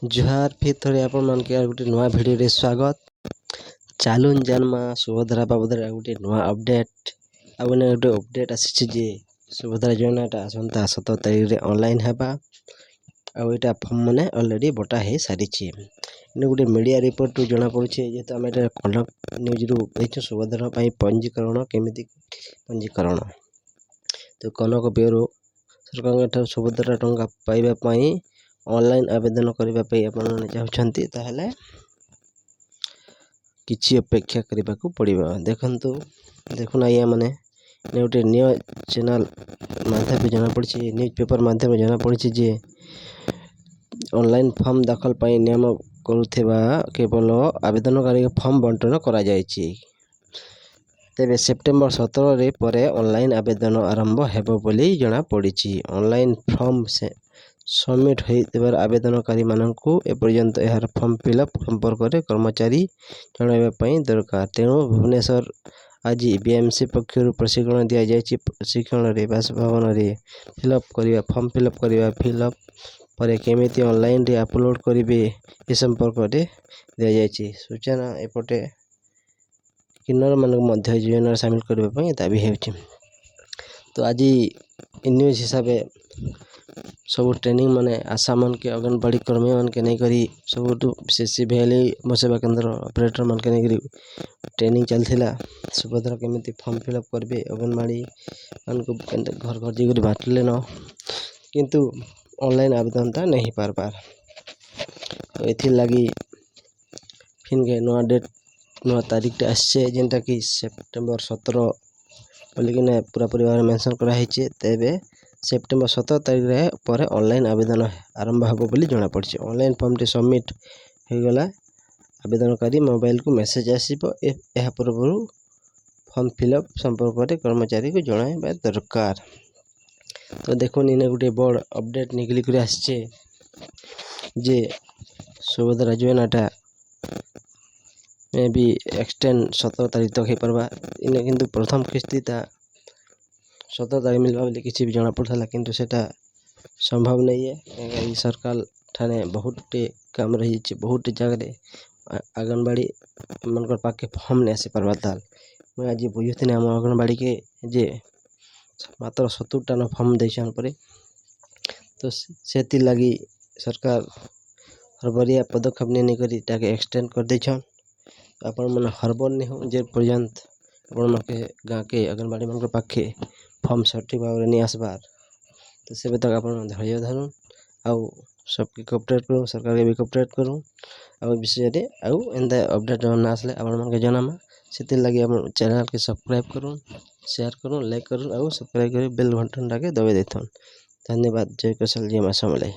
जुहार फिर थोड़े आपण मन के गोटे नुआ भिडियो रे स्वागत। चालून जन्मा सुभद्रा बाबदरे गोटे नुआ अपडेट आउने गोटे अपडेट आसी जे सुभद्रा योजनाटा आसंता 17 तारिख रे ऑनलाइन हेबा आ एटा फॉर्म माने ऑलरेडी बटा हे सारिछि। इने गोटे मीडिया रिपोर्ट रु जना पड़ुछि जे त हम कनक न्यूज रु देखि सुभद्रा पई पंजीकरण केमिति पंजीकरण तो कनक ब्यूरो सरकार सुभद्रा टंका पाइबा पई ऑनलाइन आवेदन करबा पई आपण माने चाहछंती ताहले किछि अपेक्षा करबाकू पड़िबा। देखुना या माने गोटे न्यूज चैनल माध्यम जना पड़छि न्यूज पेपर माध्यम जना पड़छि जे ऑनलाइन फॉर्म दाखल पई नियम करुथेबा केवल आवेदनकारी फॉर्म बंटन करा जायछि। तेबे सेप्टेम्बर 17 रे परे ऑनलाइन आवेदन आरंभ हेबो बोली जना पड़िछि। ऑनलाइन फॉर्म से सबमिट होइतबार आवेदनकारी माननकू एपर्यंत एहार फॉर्म फिलअप संपर्क रे कर्मचारी जणाइबा पई दरकार। तेणु भुवनेश्वर आज बीएमसी पक्षरु प्रशिक्षण दिया जायछि। प्रशिक्षण रे बासभवन रे फॉर्म फिलअप फिलअप परे केमिति ऑनलाइन रे अपलोड करिवे ए संपर्क रे दिया जायछि। सूचना एपटे किन्नर मानक मध्य योजना शामिल करबा पई दाबी हेउछि। तो आज न्यूज हिसाब सब ट्रेनिंग माने आशा मन के आंगनबाड़ी कर्मी मन के नहीं करी सब सीसी भैली सेवा केंद्र ऑपरेटर मन के नहीं करी ट्रेनिंग चलथिला। सुभद्रा केमिति फॉर्म फिलअप करबे आंगनबाड़ी मन को घर घर जी बांटले न किंतु ऑनलाइन आवेदन ता नहीं पार तो एथि लगी फिन के नवा डेट नवा तारीख टे आसे जेंटा कि सेप्टेम्बर 17 बोलिकिना पूरा परिवार मेंशन करा हिचे। तेबे सेप्टेम्बर 17 तारिख रे परे ऑनलाइन आवेदन आरंभ हबो बोली जणा पड़छि। ऑनलाइन फॉर्म टे सबमिट हो गला आवेदनकारी मोबाइल को मेसेज आसीबो एहा पूर्वरु फॉर्म फिलअप संपर्क रे कर्मचारी को जणाइबा दरकार। तो देखोन इने गुटे बड़ अपडेट निकली करे आछे जे सुभद्रा योजनाटा मे बी एक्सटेंड 17 तारिख तक हे परबा। इने किंतु प्रथम किस्ती ता 17 तारिख मिलबा बोली किछि भी जना पड़थला किंतु सेटा संभव नहीं है। सरकार ठाने बहुत काम रही बहुत जगह रे आंगनबाड़ी मनकर पाके फॉर्म नहीं आसी पारबा ताल मैं आज बुझुथिनि हम आंगनबाड़ी के जे मात्र 70 टा फॉर्म देछन परे तो सेति लगी सरकार हरबरिया पदक्षेप नहीं करी ताके एक्सटेंड कर देछन। आपण मन हरबर नहीं हो जे पर्यंत आपण मन के गाँ के आंगनबाड़ी मन पाखे फॉर्म सठिक भाव नहीं आसबार तो से तक आप धैर्य धरुन आउ सबके कोऑपरेट करूँ सरकार के भी कोऑपरेट करूँ आउ विषय रे आउ एंदा अपडेट न आसले आपण मन के जनामा सेति लगी आपण चैनल के सब्सक्राइब करूँ शेयर करूँ लाइक करूँ आउ सब्सक्राइब कर बेल घंटा के दबाई देथुन। धन्यवाद। जय कौशल जय मां समले।